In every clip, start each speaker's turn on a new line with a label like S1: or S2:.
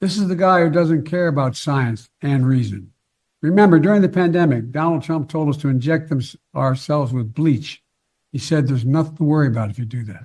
S1: This is the guy who doesn't care about science and reason. Remember, during the pandemic, Donald Trump told us to inject ourselves with bleach. He said there's nothing to worry about if you do that.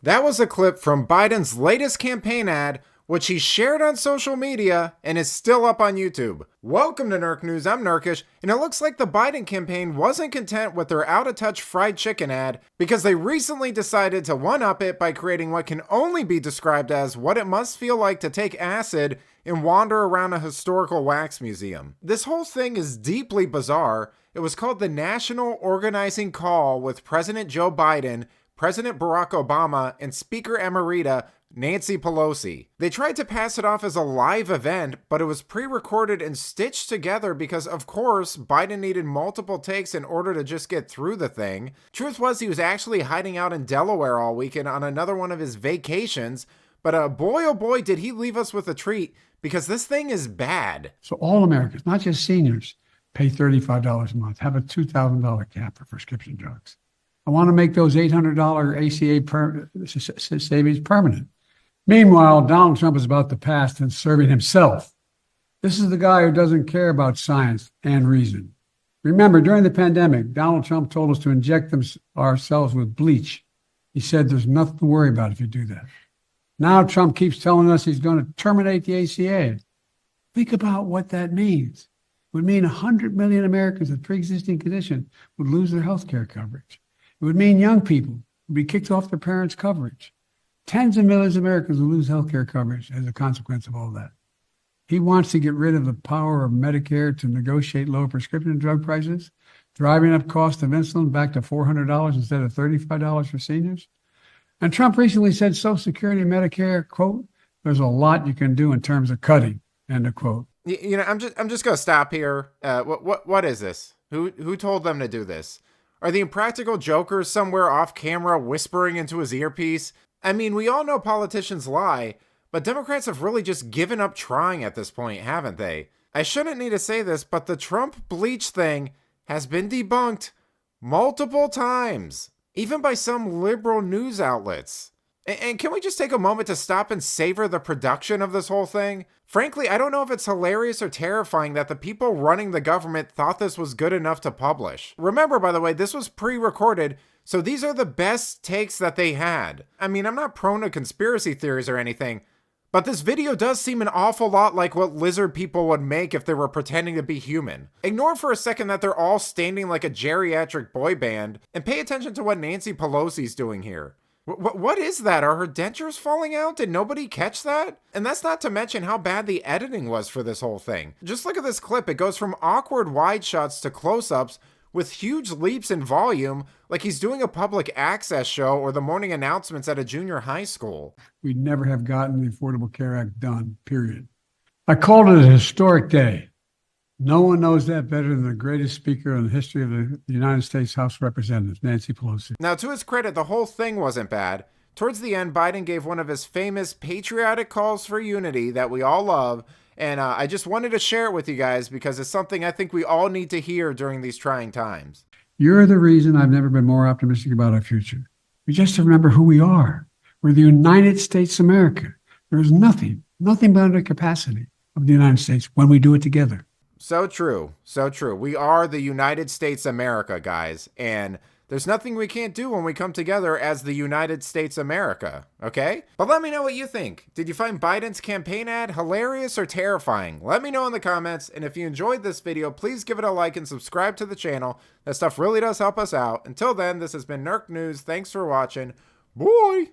S2: That was a clip from Biden's latest campaign ad, which he shared on social media and is still up on YouTube. Welcome to Nerk News, I'm Nerkish, and it looks like the Biden campaign wasn't content with their out-of-touch fried chicken ad because they recently decided to one-up it by creating what can only be described as what it must feel like to take acid and wander around a historical wax museum. This whole thing is deeply bizarre. It was called the National Organizing Call with President Joe Biden, President Barack Obama, and Speaker Emerita Nancy Pelosi. They tried to pass it off as a live event, but it was pre-recorded and stitched together because, of course, Biden needed multiple takes in order to just get through the thing. Truth was, he was actually hiding out in Delaware all weekend on another one of his vacations, but boy oh boy did he leave us with a treat, because this thing is bad.
S1: So all Americans, not just seniors, pay $35 a month, have a $2,000 cap for prescription drugs. I want to make those $800 ACA savings permanent. Meanwhile, Donald Trump is about the past and serving himself. This is the guy who doesn't care about science and reason. Remember, during the pandemic, Donald Trump told us to inject ourselves with bleach. He said there's nothing to worry about if you do that. Now Trump keeps telling us he's going to terminate the ACA. Think about what that means. It would mean 100 million Americans with pre-existing conditions would lose their health care coverage. It would mean young people would be kicked off their parents' coverage. Tens of millions of Americans will lose health care coverage as a consequence of all that. He wants to get rid of the power of Medicare to negotiate low prescription drug prices, driving up cost of insulin back to $400 instead of $35 for seniors. And Trump recently said Social Security and Medicare, quote, there's a lot you can do in terms of cutting, end of quote.
S2: You know, I'm just going to stop here. What is this? Who told them to do this? Are the impractical jokers somewhere off camera whispering into his earpiece? I mean, we all know politicians lie, but Democrats have really just given up trying at this point, haven't they? I shouldn't need to say this, but the Trump bleach thing has been debunked multiple times, even by some liberal news outlets. And can we just take a moment to stop and savor the production of this whole thing? Frankly, I don't know if it's hilarious or terrifying that the people running the government thought this was good enough to publish. Remember, by the way, this was pre-recorded, so these are the best takes that they had. I mean, I'm not prone to conspiracy theories or anything, but this video does seem an awful lot like what lizard people would make if they were pretending to be human. Ignore for a second that they're all standing like a geriatric boy band, and pay attention to what Nancy Pelosi's doing here. What is that? Are her dentures falling out? Did nobody catch that? And that's not to mention how bad the editing was for this whole thing. Just look at this clip. It goes from awkward wide shots to close-ups with huge leaps in volume, like he's doing a public access show or the morning announcements at a junior high school.
S1: We'd never have gotten the Affordable Care Act done, period. I called it a historic day. No one knows that better than the greatest speaker in the history of the United States House of Representatives, Nancy Pelosi.
S2: Now, to his credit, the whole thing wasn't bad. Towards the end, Biden gave one of his famous patriotic calls for unity that we all love, and I just wanted to share it with you guys because it's something I think we all need to hear during these trying times.
S1: You're the reason I've never been more optimistic about our future. We just have to remember who we are. We're the United States of America. There is nothing beyond the capacity of the United States when we do it together.
S2: So true. So true. We are the United States America, guys. And there's nothing we can't do when we come together as the United States America, okay? But let me know what you think. Did you find Biden's campaign ad hilarious or terrifying? Let me know in the comments. And if you enjoyed this video, please give it a like and subscribe to the channel. That stuff really does help us out. Until then, this has been Nerk News. Thanks for watching. Bye!